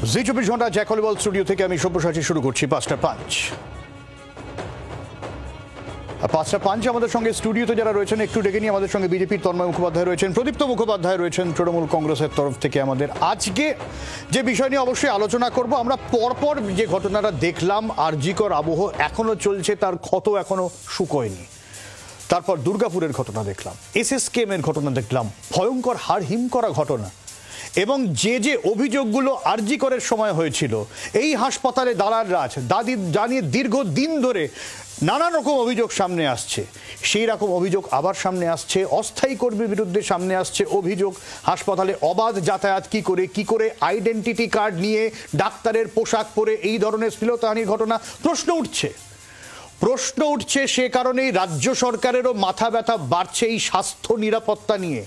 জি 24 ঘন্টা জ্যাকলিবল স্টুডিও থেকে আমি সব্যসাচী শুরু করছি 5টা 5 আমাদের সঙ্গে স্টুডিওতে যারা রয়েছেন একটু ডেকে নিয়ে আমাদের সঙ্গে বিজেপির তন্ময় মুখোপাধ্যায় রয়েছেন, প্রদীপ্ত মুখোপাধ্যায় রয়েছেন তৃণমূল কংগ্রেসের তরফ থেকে। আমাদের আজকে যে বিষয় নিয়ে অবশ্যই আলোচনা করব, আমরা পরপর যে ঘটনাটা দেখলাম, আরজিকর আবহ এখনো চলছে, তার ক্ষত এখনো শুকোয়নি। তারপর দুর্গাপুরের ঘটনা দেখলাম, এসএসকেএমের ঘটনা দেখলাম, ভয়ঙ্কর হাড় হিম করা ঘটনা, এবং যে অভিযোগগুলো আরজিকরের সময় হয়েছিল, এই হাসপাতালে দালাল রাজ দাদি জানিয়ে দীর্ঘদিন ধরে নানান রকম অভিযোগ সামনে আসছে। সেই রকম অভিযোগ আবার সামনে আসছে, অস্থায়ী কর্মীর বিরুদ্ধে সামনে আসছে অভিযোগ। হাসপাতালে অবাধ যাতায়াত কি করে আইডেন্টিটি কার্ড নিয়ে ডাক্তারের পোশাক পরে এই ধরনের শ্লীলতাহানির ঘটনা প্রশ্ন উঠছে। সে কারণেই রাজ্য সরকারেরও মাথা ব্যথা বাড়ছে এই স্বাস্থ্য নিরাপত্তা নিয়ে।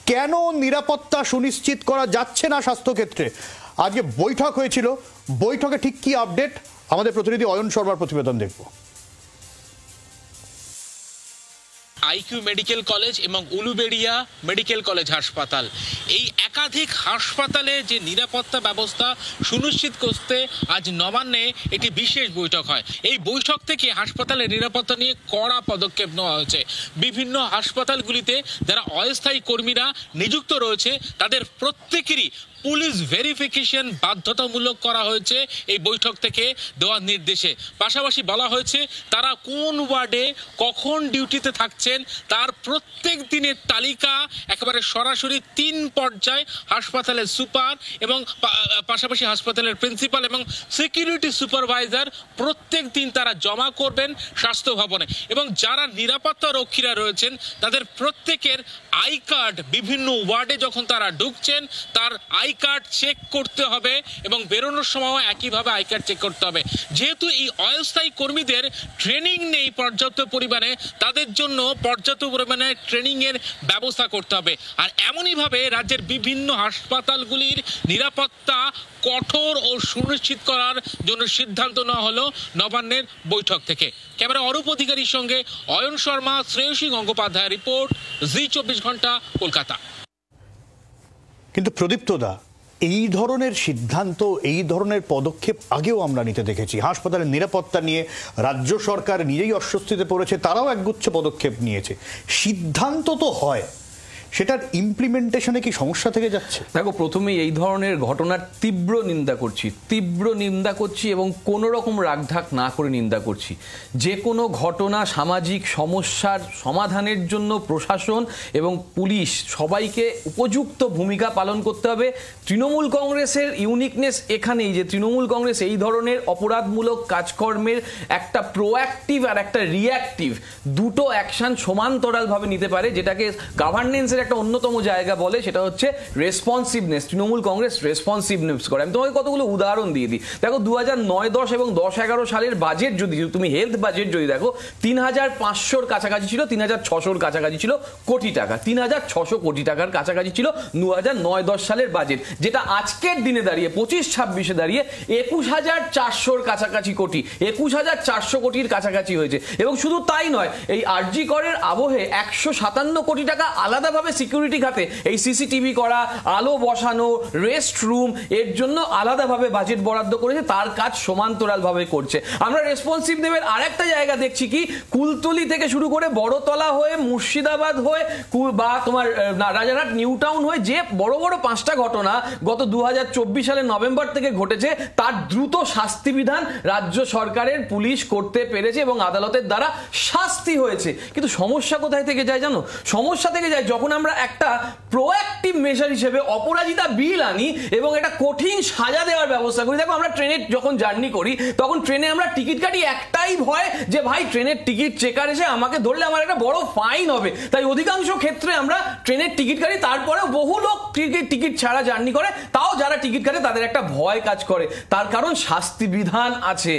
কেন নিরাপত্তা সুনিশ্চিত করা যাচ্ছে না স্বাস্থ্যক্ষেত্রে? আজকে বৈঠক হয়েছিল, বৈঠকে ঠিক কি আপডেট, আমাদের প্রতিনিধি অয়ন শর্মার প্রতিবেদন দেখব। আইকিউ মেডিকেল কলেজ এবং উলুবেড়িয়া মেডিকেল কলেজ হাসপাতাল, এই একাধিক হাসপাতালে যে নিরাপত্তা ব্যবস্থা সুনিশ্চিত করতে আজ নবান্নে একটি বিশেষ বৈঠক হয়। এই বৈঠক থেকে হাসপাতালের নিরাপত্তা নিয়ে কড়া পদক্ষেপ নেওয়া হয়েছে। বিভিন্ন হাসপাতালগুলিতে যারা অস্থায়ী কর্মীরা নিযুক্ত রয়েছে তাদের প্রত্যেকেরই পুলিশ ভেরিফিকেশন বাধ্যতামূলক করা হয়েছে এই বৈঠক থেকে দেওয়ার নির্দেশে। পাশাপাশি বলা হয়েছে তারা কোন ওয়ার্ডে কখন ডিউটিতে থাকছেন তার প্রত্যেক দিনের তালিকা একেবারে সরাসরি 3 পর্যায়ে হাসপাতালের সুপার এবং পাশাপাশি হাসপাতালের প্রিন্সিপাল এবং সিকিউরিটি সুপারভাইজার প্রত্যেক দিন তারা জমা করবেন স্বাস্থ্য ভবনে। এবং যারা নিরাপত্তা রক্ষীরা রয়েছেন তাদের প্রত্যেকের আই কার্ড বিভিন্ন ওয়ার্ডে যখন তারা ঢুকছেন তার আই কার্ড চেক করতে হবে এবং বেরোনোর সময়ও একইভাবে আই কার্ড চেক করতে হবে। যেহেতু এই অস্থায়ী কর্মীদের ট্রেনিং নেই পর্যাপ্ত পরিমাণে, তাদের জন্য পর্যাপ্ত পরিমাণে ট্রেনিং এর ব্যবস্থা করতে হবে। আর এমনইভাবে রাজ্যের বিভিন্ন হাসপাতালগুলির নিরাপত্তা কঠোর ও সুনিশ্চিত করার জন্য সিদ্ধান্ত নেওয়া হলো নবান্নের বৈঠক থেকে। ক্যামেরা অরূপ অধিকারীর সঙ্গে অয়ন শর্মা, শ্রেয়সী গঙ্গোপাধ্যায় রিপোর্ট, জি 24 ঘন্টা, কলকাতা। কিন্তু প্রদীপ্তদা, এই ধরনের সিদ্ধান্ত, এই ধরনের পদক্ষেপ আগেও আমরা নিতে দেখেছি। হাসপাতালের নিরাপত্তা নিয়ে রাজ্য সরকার নিজেই অস্বস্তিতে পড়েছে, তারাও একগুচ্ছ পদক্ষেপ নিয়েছে। সিদ্ধান্ত তো হয়, সেটার ইমপ্লিমেন্টেশনে কি সমস্যা থেকে যাচ্ছে? দেখো, প্রথমেই এই ধরনের ঘটনার তীব্র নিন্দা করছি এবং কোনো রকম রাগঢাক না করে নিন্দা করছি। যে কোনো ঘটনা, সামাজিক সমস্যার সমাধানের জন্য প্রশাসন এবং পুলিশ সবাইকে উপযুক্ত ভূমিকা পালন করতে হবে। তৃণমূল কংগ্রেসের ইউনিকনেস এখানেই যে তৃণমূল কংগ্রেস এই ধরনের অপরাধমূলক কাজকর্মের একটা প্রোঅ্যাক্টিভ আর একটা রিঅ্যাক্টিভ দুটো অ্যাকশন সমান্তরালভাবে নিতে পারে, যেটাকে গভর্নেন্স একটা অন্যতম জায়গা বলে, সেটা হচ্ছে রেসপন্সিভনেস। তৃণমূল কংগ্রেস রেসপন্সিভনেস করে। আমি তোমাকে কতগুলো উদাহরণ দিয়ে দিই। দেখো, 2009-10 এবং 10-11 সালের বাজেট যদি তুমি হেলথ বাজেট যদি দেখো, 3500-র কাছাকাছি ছিল, 3600-র কাছাকাছি ছিল কোটি টাকা, 3600 কোটি টাকার কাছাকাছি ছিল 2009-10 সালের বাজেট, যেটা আজকের দিনে দাঁড়িয়ে 25-26-এ দাঁড়িয়ে 21400-র কাছাকাছি কোটি, 21400 কোটির কাছাকাছি হয়েছে। এবং শুধু তাই নয়, এই আরজিকরের আবহে 157 কোটি টাকা আলাদাভাবে সিকিউরিটি খাতে, এই সিসিটিভি করা, আলো বসানো, রেস্ট রুম, এর জন্য আলাদাভাবে বাজেট বরাদ্দ করেছে, তার কাজ সমান্তরালভাবে করছে। আমরা রেসপন্সিভ নেবের আরেকটা জায়গা দেখছি কি, কুলতলি থেকে শুরু করে বড়তলা হয়ে, মুর্শিদাবাদ হয়ে বা তোমার রাজারহাট নিউ টাউন হয়ে যে বড় বড় 5টা ঘটনা গত 2024 সালের নভেম্বর থেকে ঘটেছে, তার দ্রুত শাস্তি বিধান রাজ্য সরকারের পুলিশ করতে পেরেছে এবং আদালতের দ্বারা শাস্তি হয়েছে। কিন্তু সমস্যা কোথায় থেকে যায় জানো? সমস্যা থেকে যায় যখন আমরা একটা প্রোঅ্যাক্টিভ মেজার হিসেবে অপরাজিতা বিল আনি এবং একটা কঠিন সাজা দেওয়ার ব্যবস্থা করি। দেখো, আমরা ট্রেনে যখন জার্নি করি তখন ট্রেনে আমরা টিকিট কাটি একটাই ভয় যে ভাই ট্রেনের টিকিট চেকার এসে আমাকে ধরলে আমার একটা বড় ফাইন হবে। তাই অধিকাংশ ক্ষেত্রে আমরা ট্রেনের টিকিট কাটি, তারপরেও বহু লোক টিকিট ছাড়া জার্নি করে, তাও যারা টিকিট কাটে তাদের একটা ভয় কাজ করে। তার কারণ শাস্তি বিধান আছে,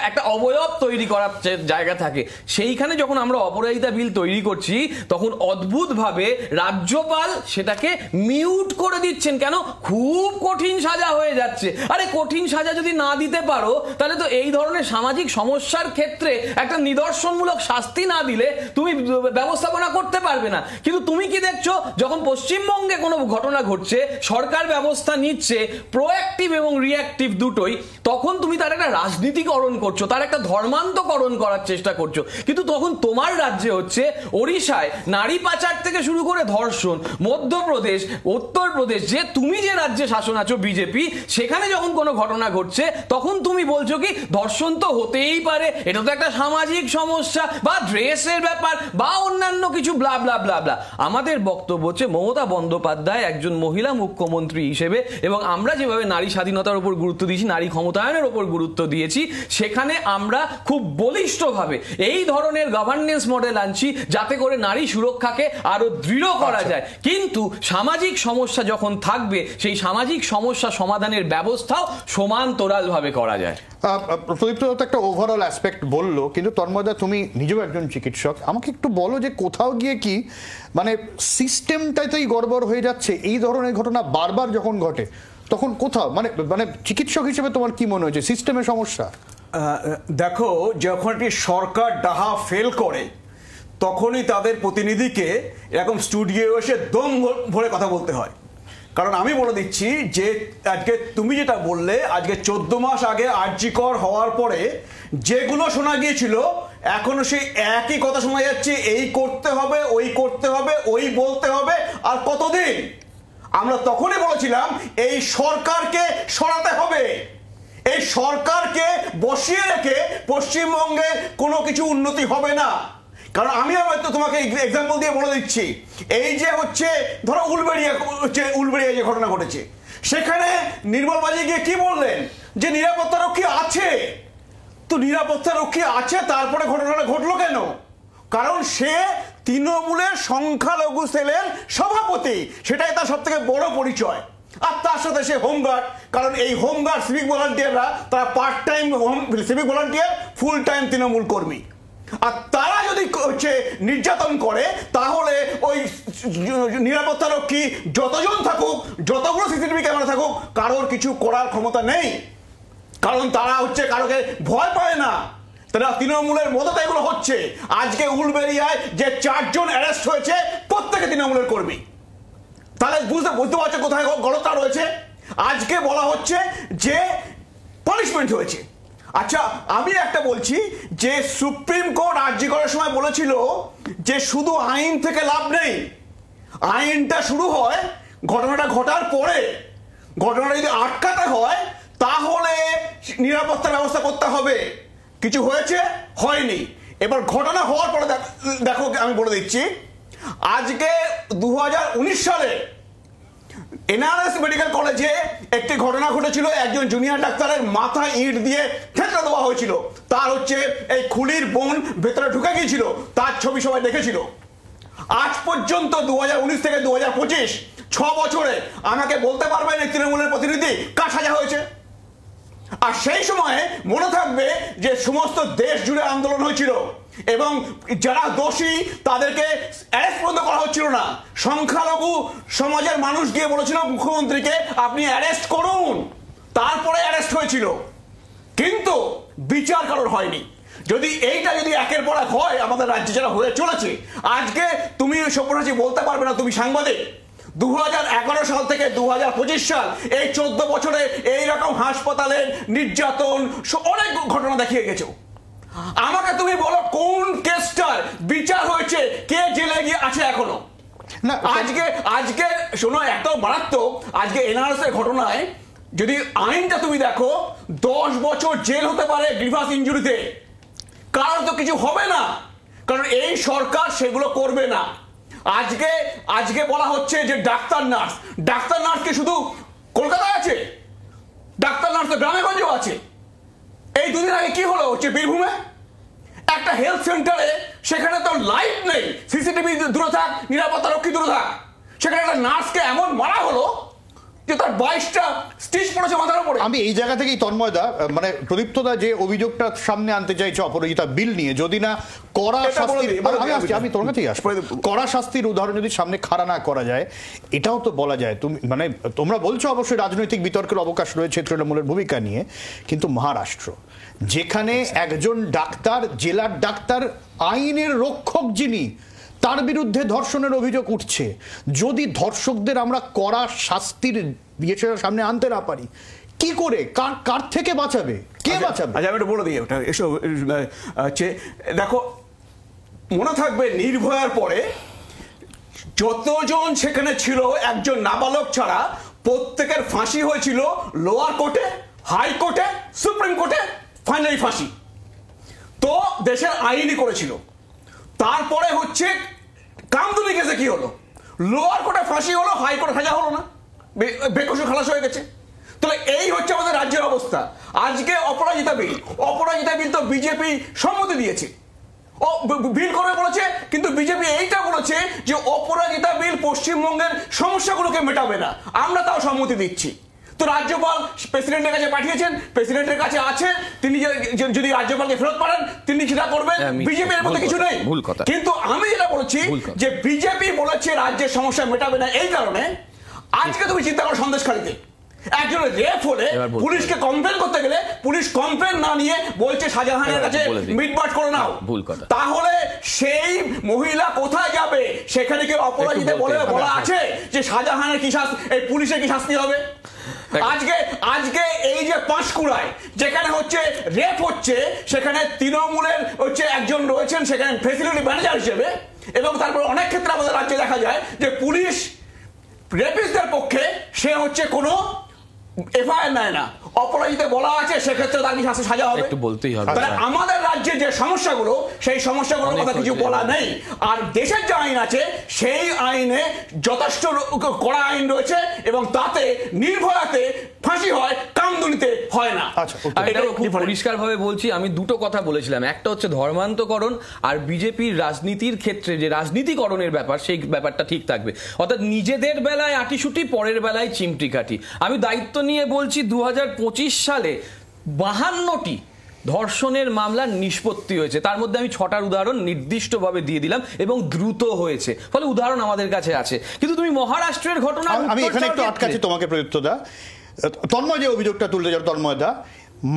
একটা অবয়ব তৈরি করার জায়গা থাকে। সেইখানে যখন আমরা অপরাজিতা বিল তৈরি করছি তখন অদ্ভুতভাবে রাজ্যপাল সেটাকে মিউট করে দিচ্ছেন। কেন? খুব কঠিন সাজা হয়ে যাচ্ছে। আরে কঠিন সাজা যদি না দিতে পারো তাহলে তো এই ধরনের সামাজিক সমস্যার ক্ষেত্রে একটা নিদর্শনমূলক শাস্তি না দিলে তুমি ব্যবস্থাপনা করতে পারবে না। কিন্তু তুমি কি দেখছো, যখন পশ্চিমবঙ্গে কোনো ঘটনা ঘটছে, সরকার ব্যবস্থা নিচ্ছে, প্রোঅ্যাক্টিভ এবং রিঅ্যাক্টিভ দুটোই, তখন তুমি তার একটা রাজনীতিকরণ করছো, তার একটা ধর্মান্তকরণ করার চেষ্টা করছো। কিন্তু তখন তোমার রাজ্যে হচ্ছে, ওড়িশায় নারী পাচার থেকে শুরু করে ধর্ষণ, মধ্যপ্রদেশ, উত্তরপ্রদেশ, যে তুমি যে রাজ্যে শাসন আছো বিজেপি, সেখানে যখন কোনো ঘটনা ঘটছে তখন তুমি বলছো কি ধর্ষণ তো হতেই পারে, এটা তো একটা সামাজিক সমস্যা, বা ড্রেসের ব্যাপার, বা অন্যান্য কিছু ব্লা ব্লা ব্লা ব্লা। আমাদের বক্তব্য হচ্ছে, মমতা বন্দ্যোপাধ্যায় একজন মহিলা মুখ্যমন্ত্রী হিসেবে, এবং আমরা যেভাবে নারী স্বাধীনতার উপর গুরুত্ব দিয়েছি, নারী ক্ষমতায়নের উপর গুরুত্ব দিয়েছি, সেখানে আমরা খুব বলিষ্ঠভাবে এই ধরনের গভর্নেন্স মডেল আনছি যাতে করে নারী সুরক্ষাকে আরো দৃঢ় করা যায়। কিন্তু সামাজিক সমস্যা যখন থাকবে, সেই সামাজিক সমস্যা সমাধানের ব্যবস্থাও সমান্তরালভাবে করা যায়। প্রদীপ্ত তো একটা ওভারঅল অ্যাসপেক্ট বললো, কিন্তু তন্ময়দা তুমি নিজেও একজন চিকিৎসক, আমাকে একটু বলো যে কোথাও গিয়ে কি মানে সিস্টেমটাতেই গড়বড় হয়ে যাচ্ছে এই ধরনের ঘটনা বারবার যখন ঘটে, তখন কোথাও মানে মানে চিকিৎসক হিসেবে তোমার কি মনে হচ্ছে সিস্টেমের সমস্যা? দেখো, যখন একটি সরকার ডাহা ফেল করে তখনই তাদের প্রতিনিধিকে এরকম স্টুডিও এসে দম ভরে কথা বলতে হয়। কারণ আমি বলে দিচ্ছি যে আজকে তুমি যেটা বললে, আজকে 14 মাস আগে আরজিকর হওয়ার পরে যেগুলো শোনা গিয়েছিল, এখনো সেই একই কথা শোনা যাচ্ছে, এই করতে হবে, ওই করতে হবে, ওই বলতে হবে। আর কতদিন? আমরা তখনই বলেছিলাম এই সরকারকে সরাতে হবে, এই সরকারকে বসিয়ে রেখে পশ্চিমবঙ্গে কোনো কিছু উন্নতি হবে না। কারণ আমি হয়তো তোমাকে এক্সাম্পল দিয়ে বলে দিচ্ছি, এই যে হচ্ছে ধরো উলবেড়িয়া যে ঘটনা ঘটেছে, সেখানে নির্মল বাজি গিয়ে কি বললেন যে নিরাপত্তা রক্ষী আছে। তো নিরাপত্তা রক্ষী আছে, তারপরে ঘটনাটা ঘটলো কেন? কারণ সে তৃণমূলের সংখ্যালঘু সেলের সভাপতি, সেটাই তার সব থেকে বড় পরিচয়। আর তার সাথে সে হোমগার্ড, কারণ এই হোমগার্ড সিভিক ভলান্টিয়াররা তারা part time civic volunteer, full time Trinamool কর্মী। আর তারা যদি হচ্ছে নির্যাতন করে, তাহলে ওই নিরাপত্তা রক্ষী যতজন থাকুক, যতগুলো সিসিটিভি ক্যামেরা থাকুক, কারোর কিছু করার ক্ষমতা নেই। কারণ তারা হচ্ছে কারোকে ভয় পায় না, তারা তৃণমূলের মদতে এগুলো হচ্ছে। আজকে উলবেড়িয়ায় যে 4 জন অ্যারেস্ট হয়েছে, প্রত্যেকে তৃণমূলের কর্মী। তাহলে বুঝতে পারছো কোথায় গলতটা রয়েছে। আজকে বলা হচ্ছে যে পানিশমেন্ট হয়েছে। আচ্ছা, আমি একটা বলছি যে সুপ্রিম কোর্ট আরজি করার সময় বলেছিল যে শুধু আইন থেকে লাভ নেই, আইনটা শুরু হয় ঘটনাটা ঘটার পরে। ঘটনাটা যদি আটকাতে হয় তাহলে নিরাপত্তার ব্যবস্থা করতে হবে। কিছু হয়েছে? হয়নি। এবার ঘটনা হওয়ার পরে দেখো, আমি বলে দিচ্ছি, আজকে 2019 সালে এনআরএস মেডিকেল কলেজে একটি ঘটনা ঘটেছিল, একজন জুনিয়র ডাক্তারের মাথায় ইট দিয়ে থেতলে দেওয়া হয়েছিল। তার হচ্ছে এই খুলির বোন ভেতরে ঢুকে গিয়েছিল, তার ছবি সবাই দেখেছিল। আজ পর্যন্ত 2019 থেকে 2025 6 বছরে আমাকে বলতে পারবেন এই তৃণমূলের প্রতিনিধি কার সাজা হয়েছে? আর সেই সময়ে মনে থাকবে যে সমস্ত দেশ জুড়ে আন্দোলন হয়েছিল এবং যারা দোষী তাদেরকে অ্যারেস্ট পর্যন্ত করা হচ্ছিল না। সংখ্যালঘু সমাজের মানুষ গিয়ে বলেছিল মুখ্যমন্ত্রীকে আপনি অ্যারেস্ট করুন, তারপরে অ্যারেস্ট হয়েছিল, কিন্তু বিচার কারোর হয়নি। যদি এইটা যদি একের পর এক হয় আমাদের রাজ্যে যারা হয়ে চলেছে, আজকে তুমি সব্যসাচী বলতে পারবে না তুমি সাংবাদিক 2011 সাল থেকে 2025 সাল এই 14 বছরে এইরকম হাসপাতালের নির্যাতন অনেক ঘটনা দেখিয়ে গেছো। আমাকে তুমি বলো কোন কেসটার বিচার হয়েছে, কে জেলে গিয়ে আছে এখনো? না, আজকে শোনো, এত মারাত্মক। আজকে এনআরএস এর ঘটনায় যদি আইনটা তুমি দেখো, 10 বছর জেল হতে পারে গ্রিভাস ইনজুরিতে, কারণ তো কিছু হবে না, কারণ এই সরকার সেগুলো করবে না। আজকে বলা হচ্ছে যে ডাক্তার নার্স কি শুধু কলকাতায় আছে? ডাক্তার নার্স তো গ্রামে গঞ্জেও আছে। এই দুদিন আগে কি হলো হচ্ছে বীরভূমে একটা হেলথ সেন্টারে, সেখানে তো লাইট নেই, সিসিটিভি দূরে থাক, নিরাপত্তা রক্ষী দূরে থাক, সেখানে একটা নার্সকে এমন মারা হলো, যে তার 22টা স্টিচ পড়েছে মাথার উপরে। আমি এই জায়গা থেকেই তন্ময়দা মানে প্রদীপ্তদা যে অভিযোগটা সামনে আনতে চাইছে অপরাজিতা বিল নিয়ে, যদি না কড়া শাস্তির, আমি তোর কাছেই আসবো, কড়া শাস্তির উদাহরণ যদি সামনে খাড়া না করা যায়, এটাও তো বলা যায়। তুমি মানে তোমরা বলছো অবশ্যই রাজনৈতিক বিতর্কের অবকাশ রয়েছে তৃণমূলের ভূমিকা নিয়ে, কিন্তু মহারাষ্ট্র যেখানে একজন ডাক্তার, জেলার ডাক্তার, আইনের রক্ষক যিনি, তার বিরুদ্ধে ধর্ষণের অভিযোগ উঠছে, যদি ধর্ষকদের আমরা কড়া শাস্তির সামনে আনতে না পারি, কি করে কার থেকে বাঁচাবে, কে বাঁচাবে? আচ্ছা আমি একটু বলে দিই ওটা। এসব দেখো, মনে থাকবে নির্ভয়ার পরে যতজন সেখানে ছিল একজন নাবালক ছাড়া প্রত্যেকের ফাঁসি হয়েছিল লোয়ার কোর্টে, হাইকোর্টে, সুপ্রিম কোর্টে, ফাইনালি ফাঁসি। তো দেশের আইনই করেছিল। তারপরে হচ্ছে কামদুনি কেসে কি হলো, লোয়ার কোর্টে ফাঁসি হলো, হাইকোর্টে সাজা হলো না, বেকসুর খালাস হয়ে গেছে। তাহলে এই হচ্ছে আমাদের রাজ্যের অবস্থা। আজকে অপরাজিতা বিল তো বিজেপি সম্মতি দিয়েছে, ও বিল করে বলেছে, কিন্তু বিজেপি এইটা বলেছে যে অপরাজিতা বিল পশ্চিমবঙ্গের সমস্যাগুলোকে মেটাবে না, আমরা তাও সম্মতি দিচ্ছি। তো রাজ্যপাল প্রেসিডেন্টের কাছে পাঠিয়েছেন, প্রেসিডেন্টের কাছে আছে, তিনি যদি রাজ্যপালকে ফেরত পাঠান তিনি সেটা করবেন, বিজেপির মধ্যে কিছু নেই। কিন্তু আমি যেটা বলছি যে বিজেপি বলেছে রাজ্যের সমস্যা মেটাবে না, এই কারণে আজকে তুমি চিন্তা করো সন্দেশখালীতে একজন রেপ হলে পুলিশকে কমপ্লেন করতে গেলে পুলিশ কমপ্লেন না নিয়ে বলছে শাহজাহানের কাছে মিটমাট করে নাও, তাহলে সেই মহিলা কোথায় যাবে? সেখানে কি অপরাজিতা বলা আছে যে শাহজাহানের কি শাস্তি, এই পুলিশের কি শাস্তি হবে? আজকে এই যে পাঁশকুড়ায় যেখানে হচ্ছে রেপ হচ্ছে, সেখানে তৃণমূলের হচ্ছে একজন রয়েছেন সেখানে ফেসিলিটি ম্যানেজার হিসেবে, এবং তারপর অনেক ক্ষেত্রে আমাদের রাজ্যে দেখা যায় যে পুলিশ রেপিস্টদের পক্ষে সে হচ্ছে কোনো এফআইআর নেয় না, অপরাজিতা বলা আছে, সেক্ষেত্রে তার কি শাস্তি সাজা হবে? একটু বলতেই হবে। তাহলে আমাদের রাজ্যে যে সমস্যাগুলো, সেই সমস্যাগুলোর কথা কিছু বলা নেই। আর দেশের যে আইন আছে সেই আইনে যথেষ্ট কড়া আইন রয়েছে, এবং তাতে নির্ভয়াতে ফাঁসি হয়, কামদুনিতে হয় না। খুব পরিষ্কারভাবে বলছি, আমি দুটো কথা বলেছিলাম, একটা হচ্ছে ধর্মান্তকরণ, আর বিজেপির রাজনীতির ক্ষেত্রে যে রাজনীতিকরণের ব্যাপার, সেই ব্যাপারটা ঠিক থাকবে। অর্থাৎ নিজেদের বেলায় আটিসুটি, পরের বেলায় চিমটি কাটি। আমি দায়িত্ব নিয়ে বলছি 2025 সালে 52টি ধর্ষণের মামলার নিষ্পত্তি হয়েছে, তার মধ্যে আমি 6টার উদাহরণ নির্দিষ্টভাবে দিয়ে দিলাম, এবং দ্রুত হয়েছে, ফলে উদাহরণ আমাদের কাছে আছে। কিন্তু তুমি মহারাষ্ট্রের ঘটনা, আমি এখানে একটু আটকাচ্ছি তোমাকে প্রদীপ্তদা। তন্ময় যে অভিযোগটা তুলতে যাও তন্ময়দা,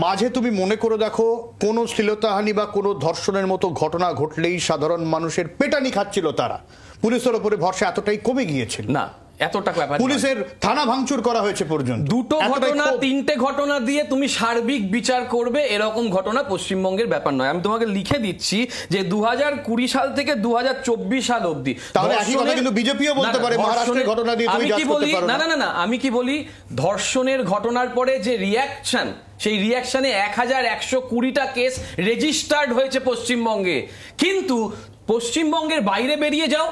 মাঝে তুমি মনে করে দেখো কোনো শ্লীলতাহানি বা কোনো ধর্ষণের মতো ঘটনা ঘটলেই সাধারণ মানুষের পেটানি খাচ্ছিল তারা, পুলিশের ওপরে ভরসা এতটাই কমে গিয়েছিল না, এতটা ব্যাপার, পুলিশের থানা ভাঙচুর করা হয়েছে পর্যন্ত। দুটো ঘটনা, 3টে ঘটনা দিয়ে তুমি সার্বিক বিচার করবে এরকম ঘটনা পশ্চিমবঙ্গের ব্যাপার নয়। আমি তোমাকে লিখে দিচ্ছি যে 2020 সাল থেকে 2024 সাল অবধি, তাহলে একই কথা কিন্তু বিজেপিও বলতে পারে মহারাষ্ট্রের ঘটনা দিয়ে তুমি জাজ করতে পারো না। না, আমি কি বলি, ধর্ষণের ঘটনার পরে যে রিঅ্যাকশন, সেই রিঅ্যাকশনে 1120টা কেস রেজিস্টার্ড হয়েছে পশ্চিমবঙ্গে। কিন্তু পশ্চিমবঙ্গের বাইরে বেরিয়ে যাও,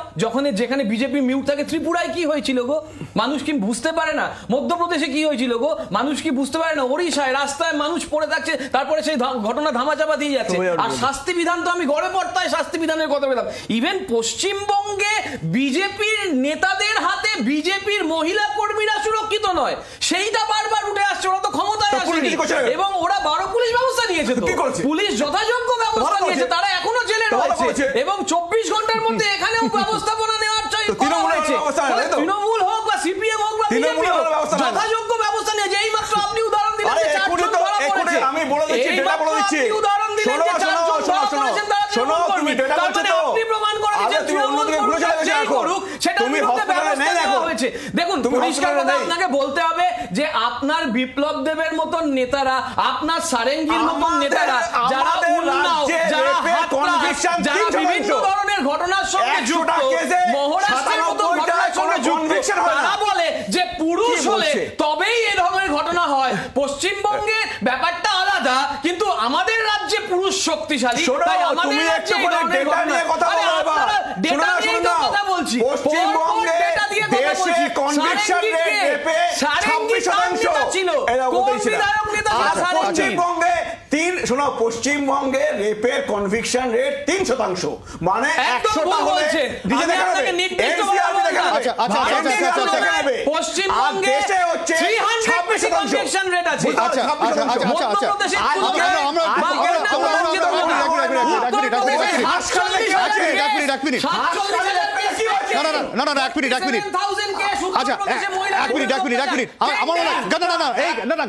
যেখানে বিজেপি মিউট থাকে, ত্রিপুরায় কি হয়েছিল গো, মানুষ কি বুঝতে পারে না? মধ্যপ্রদেশে কি হয়েছিল গো, মানুষ কি বুঝতে পারে না? ওড়িশায় রাস্তায় মানুষ পড়ে থাকছে, তারপরে সেই ঘটনা ধামাচাপা দিয়ে যাচ্ছে। আর শাস্তি বিধান তো আমি গড়ে পড়তায় শাস্তি বিধানের কথা বললাম। ইভেন পশ্চিমবঙ্গে বিজেপির নেতাদের হাতে বিজেপির মহিলা কর্মীরা সুরক্ষিত নয়, সেইটা বারবার উঠে আসছে। ওরা তো ক্ষমতায় আসেনি, এবং ওরা 12 পুলিশ ব্যবস্থা নিয়েছে, পুলিশ যথাযোগ্য ব্যবস্থা নিয়েছে, তারা এখনো জেলে রয়েছে, এবং 24 ঘন্টার মধ্যে এখানেও ব্যবস্থাপনা নেওয়ার তৃণমূল হোক বা সিপিএম হোক বা বিজেপি হোক, যথাযোগ্য ব্যবস্থা নিয়ে, যেই মাত্র আপনি উদাহরণ দিলেন যে 4 জন ধরা পড়েছে, আমি বলে দিচ্ছি, ডেটা বলে দিচ্ছি, উদাহরণ দিলেন যে 4 জন ধরা পড়েছেন, শোনো, তুমি ডেটা বলছো তো, আপনি প্রমাণ করে দিয়েছেন তুমি অন্যদিকে ঘুরে চলে গেছো এখন, তুমি হসপিটালে নেই এখন। দেখুন, পরিষ্কার কথা আপনাকে বলতে হবে যে আপনার বিপ্লব দেবের মতন নেতারা, আপনার সারেঙ্গির মতন নেতারা, যারা উন্নাও, যারা যারা বিভিন্ন ধরনের ঘটনার সঙ্গে যুক্ত, মহারাষ্ট্রের মতো ঘটনার সঙ্গে যুক্ত, তারা বলে যে পুরুষ হলে তবেই এই ধরনের ঘটনা হয়। পশ্চিমবঙ্গে ব্যাপারটা আলাদা, কিন্তু আমাদের রাজ্যে পুরুষ শক্তিশালী, তাই আমাদের রাজ্যে ডেটা নিয়ে কথা বলছি। পশ্চিমবঙ্গে দেশে কনভিকশন রেট রেপে 26% ছিল, পশ্চিমবঙ্গে শোনো, পশ্চিমবঙ্গে রেপের কনভিকশন রেট 3%, মানে 100টা হলে ডিজে দেখাবে, এনসিআরবি দেখাবে, পশ্চিমবঙ্গে দেশে হচ্ছে 300% কনভিকশন রেট আছে।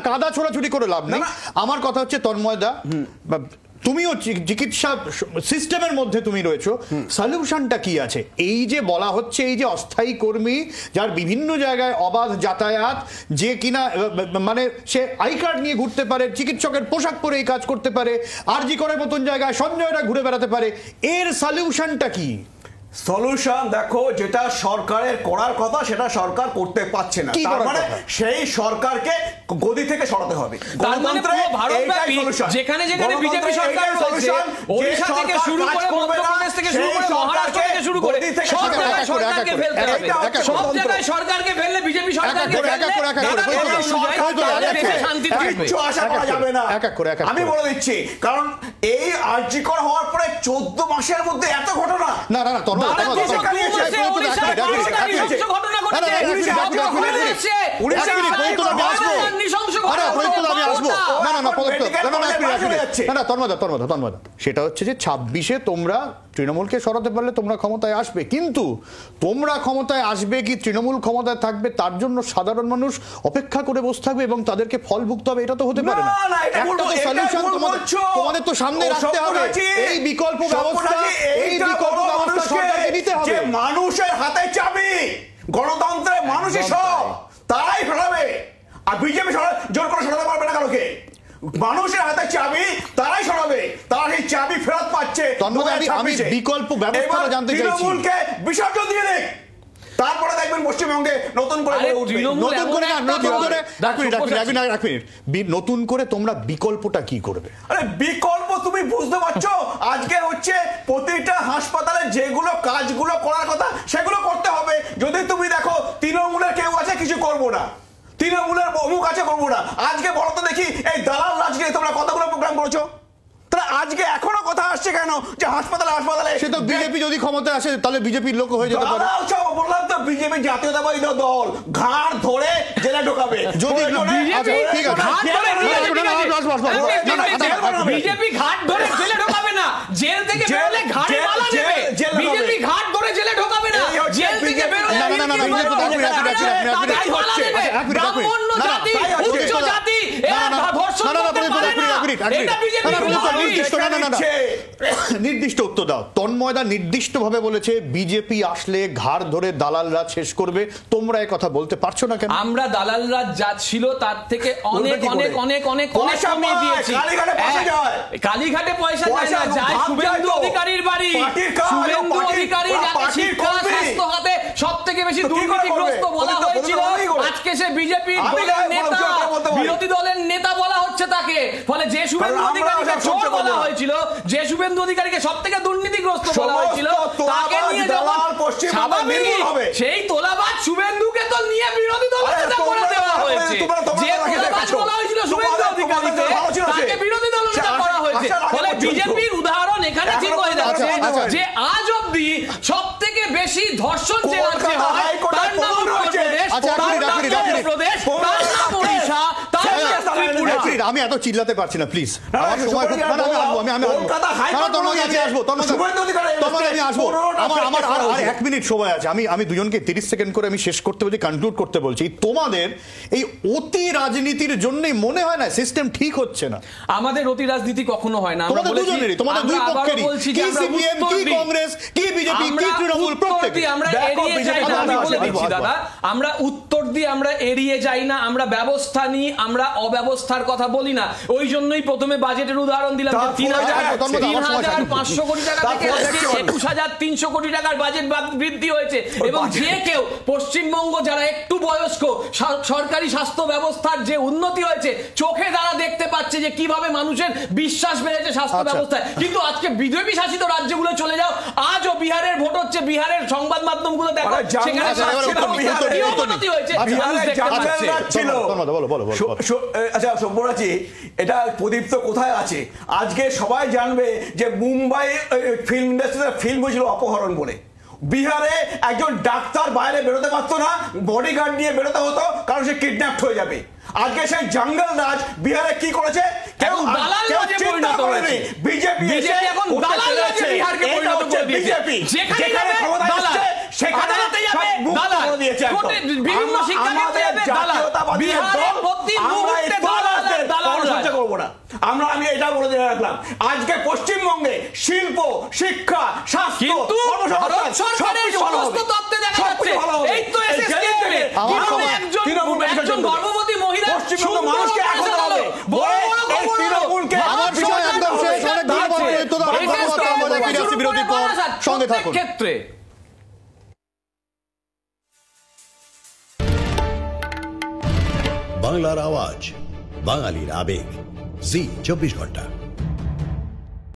কাদা ছোড়াছুড়ি করে লাভ নেই। আমার কথা হচ্ছে তন্ময়দা, তুমিও চিকিৎসা সিস্টেমের মধ্যে তুমি রয়েছো, সলিউশনটা কি আছে? এই যে বলা হচ্ছে, এই যে অস্থায়ী কর্মী যার বিভিন্ন জায়গায় অবাধ যাতায়াত, যে কিনা মানে সে আই কার্ড নিয়ে ঘুরতে পারে, চিকিৎসকের পোশাক পরে এই কাজ করতে পারে, আরজি করার মতন জায়গায় সঞ্জয়রা ঘুরে বেড়াতে পারে, এর সলিউশনটা কি? সলিউশন দেখো, যেটা সরকারের করার কথা সেটা সরকার করতে পারছে না, তার মানে সেই সরকারকে গদি থেকে সরাতে হবে। গণতন্ত্রে ভারতব্যাপী যেখানে যেখানে বিজেপি সরকার রয়েছে, ওড়িশা থেকে শুরু করে মধ্যপ্রদেশ থেকে শুরু করে মহারাষ্ট্র থেকে শুরু করে সব জায়গায় সরকারকে ফেলতে হবে। সব জায়গায় সরকারকে ফেললে বিজেপি সরকারকে শান্তি থাকবে। আশা করা যাবে না, আমি বলে দিচ্ছি, কারণ এই আরজিকর হওয়ার পরে 14 মাসের মধ্যে এত ঘটনা। না না না, সেটা হচ্ছে যে 26-এ তোমরা তৃণমূলকে সরাতে পারলে তোমরা ক্ষমতায় আসবে, কিন্তু তোমরা ক্ষমতায় আসবে কি তৃণমূল ক্ষমতায় থাকবে তার জন্য সাধারণ মানুষ অপেক্ষা করে বসে থাকবে এবং তাদেরকে ফল ভুগতে হবে, এটা তো হতে পারে না। একটা তো সলিউশন তোমাদের তো সামনে রাখতে হবে, এই বিকল্প ব্যবস্থা, এই বিকল্প ব্যবস্থা সরকারকে নিতে হবে। মানুষের হাতে চাবি, গণতন্ত্রে মানুষই সব, তারাই সরাবে। আর বিজেপি জোর করে সরাতে পারবে না কারোকে। মানুষের হাতে চাবি, তারাই সরাবে, তারা সেই চাবি ফেরত পাচ্ছে। আমি বিকল্প ব্যবস্থা জানতে চাইছি। তৃণমূলকে বিসর্জন দিয়ে দেখ, তারপরে দেখবেন পশ্চিমবঙ্গে নতুন করে নতুন করে তোমরা বিকল্পটা কি করবে? আরে বিকল্প তুমি বুঝতে পারছো, আজকে হচ্ছে প্রতিটা হাসপাতালে যেগুলো কাজগুলো করার কথা সেগুলো করতে হবে। যদি তুমি দেখো তৃণমূলের কেউ আছে কিছু করবো না, তৃণমূলের অমুক আছে করবো না, আজকে বলো তো দেখি এই দালাল রাজ নিয়ে তোমরা কতগুলো প্রোগ্রাম করেছো? আজকে এখনো কথা আসছে কেন যে হাসপাতালে হাসপাতালে? সে তো বিজেপি যদি ক্ষমতায় আসে তাহলে বিজেপির লোক হয়ে যেতে পারে। বললাম তো, বিজেপি জাতীয়তাবাদী দল, ঘাড় ধরে জেলে ঢোকাবে। যদি বিজেপি ঘাট ধরে জেলে ঢোকাবে না, জেল থেকে বেরোলে ঘাড়ে মালা দেবে। বিজেপি ঘাট ধরে জেলে ঢোকাবে না, জেল থেকে বেরোলে ব্রাহ্মণ্য জাতি, উচ্চ জাতি, ধর্ষণ করতে পারে না, এটা বিজেপি। নির্দিষ্ট উত্তর দাও। তন্ময়দা নির্দিষ্ট ভাবে বলেছে বিজেপি আসলে ঘাড় ধরে দালাল রাজ শেষ করবে, তোমরা এই কথা বলতে পারছো না কেন? আমরা দালাল রাজ যা ছিল তার থেকে অনেক অনেক অনেক অনেক অনেক কমিয়ে দিয়েছি। কালীঘাটে পয়সা যায় না, যায় শুভেন্দু অধিকারীর বাড়ি। শুভেন্দু অধিকারী যাকে শিক্ষা স্বাস্থ্য খাতে সব থেকে বেশি দুর্নীতিগ্রস্ত বলা হয়েছিল, আজকে সে বিজেপি নেতা, বিরোধী দলের নেতা বলা হচ্ছে তাকে। ফলে যে শুভেন্দু অধিকারীকে চোর বলা হয়েছিল, যে শুভেন্দু অধিকারীকে সব থেকে দুর্নীতিগ্রস্ত বলা হয়েছিল, তাকে নিয়ে যখন স্বাভাবিক সেই তোলাবাজ শুভেন্দুকে তো নিয়ে বিরোধী দলের নেতা করে দেওয়া হয়েছে। যে তোলাবাজ বলা হয়েছিল শুভেন্দু অধিকারীকে, তাকে বিরোধী দলের নেতা করা হয়েছে। ফলে বিজেপির উদাহরণ এখানে ঠিক হয়ে যাচ্ছে যে আজ অব্দি সব থেকে বেশি ধর্ষণ যে রাজ্যে হয় তার নাম উত্তরপ্রদেশ, তার নাম ওড়িশা, আমি এত চিল্লাতে পারছি না, প্লিজ। আমার আর 1 মিনিট সময় আছে, আমি দুজনকে 30 সেকেন্ড করে আমি শেষ করতে বলছি, কনক্লুড করতে বলছি। তোমাদের এই অতি রাজনীতির জন্যই মনে হয় না সিস্টেম ঠিক হচ্ছে না? আমাদের অতি রাজনীতি কখনো হয় না। তোমাদের দুজনেরই, তোমাদের দুই পক্ষেরই, কি সিপিএম, কি কংগ্রেস, কি বিজেপি, কি তৃণমূল, প্রত্যেকই আমরা এড়িয়ে যাই না। আমি বলে দিচ্ছি দাদা, আমরা উত্তর দিয়ে আমরা এড়িয়ে যাই না, আমরা ব্যবস্থা নিই, আমরা অব্যবস্থার কথা বলি না। ওই জন্যই প্রথমে বাজেটের উদাহরণ দিলাম, 3,500 কোটি টাকা থেকে 21,300 কোটি টাকার বাজেট বৃদ্ধি হয়েছে। এবং যে কেউ পশ্চিমবঙ্গ যারা একটু বয়স্ক, সরকারি স্বাস্থ্য ব্যবস্থার যে উন্নতি হয়েছে চোখে তারা দেখতে পাচ্ছে যে কিভাবে মানুষের বিশ্বাস বেড়েছে স্বাস্থ্য ব্যবস্থায়। কিন্তু আজকে বিজেপি শাসিত রাজ্যগুলো চলে যাও, আজও বিহারের ভোট হচ্ছে, বিহার বিহারের সংবাদ মাধ্যমগুলো দেখো, আরে জানলা সেখানে আচ্ছা, এবার ছিল, উত্তর বিহারে দিন, কি উত্তর দিন। অবনতি হয়েছে, আচ্ছা, মানুষ বিহারে দেখতে জানলা পাচ্ছে। ছিল। বলো। আচ্ছা সব্যরাজি, এটা প্রদীপ তো কোথায় আছে? আজকে সবাই জানবে যে মুম্বাই ফিল্ম ইন্ডাস্ট্রিতে ফিল্ম হয়েছিল অপহরণ বলে। বিহারে একজন ডাক্তার বাইরে বেরোতে পারতো না, বডিগার্ড নিয়ে বেরোতে হতো, কারণ সে কিডন্যাপড হয়ে যাবে। আজকে সেই জঙ্গল রাজ বিহারে কি করেছে কেউ এখন দালাল কেউ রাজে চিন্তা পরিণত করেনি। হয়েছে। বিজেপি বিজেপি এখন দালাল রাজে বিহারকে পরিণত করে দিয়েছে। বিজেপি যেখানে যেখানে যাবে ক্ষমতায় দালাল, এসছে, সেখানে আদালতে যাবে সব মুক্ত দালাল, করে দিয়েছে একদম। কোর্টে বিভিন্ন শিক্ষাক্ষেত্রে যাবে দালাল। জাতীয়তাবাদী বিহারে দল, প্রতি আমরা এই মুহূর্তে দালালদের দালাল রাজ। সহ্য করবো না। আমি এটা বলে দিয়ে রাখলাম, আজকে পশ্চিমবঙ্গে শিল্প, শিক্ষা, স্বাস্থ্য, কিন্তু কর্মসংস্থান ভারত সরকারের সবকিছু ভালো সমস্ত হবে। তত্ত্বে দেখা সবকিছু যাচ্ছে ভালো হবে। এই তো এই এসএসকেএম জেল থেকে আমার কিভাবে সময়- একজন গর্ভবতী মহিলা পশ্চিমবঙ্গ মানুষকে এখন হবে। বড় বড় এই খবর হলো। তৃণমূলকে আমার সময় একদম শেষ, অনেক ধন্যবাদ প্রদীপ্তদা, অনেক ধন্যবাদ। আমরা ফিরে আসছি বিরতির পর, সঙ্গে থাকুন। ক্ষেত্রে বাংলার আওয়াজ, বাঙালির আবেগ, জি 24 ঘন্টা।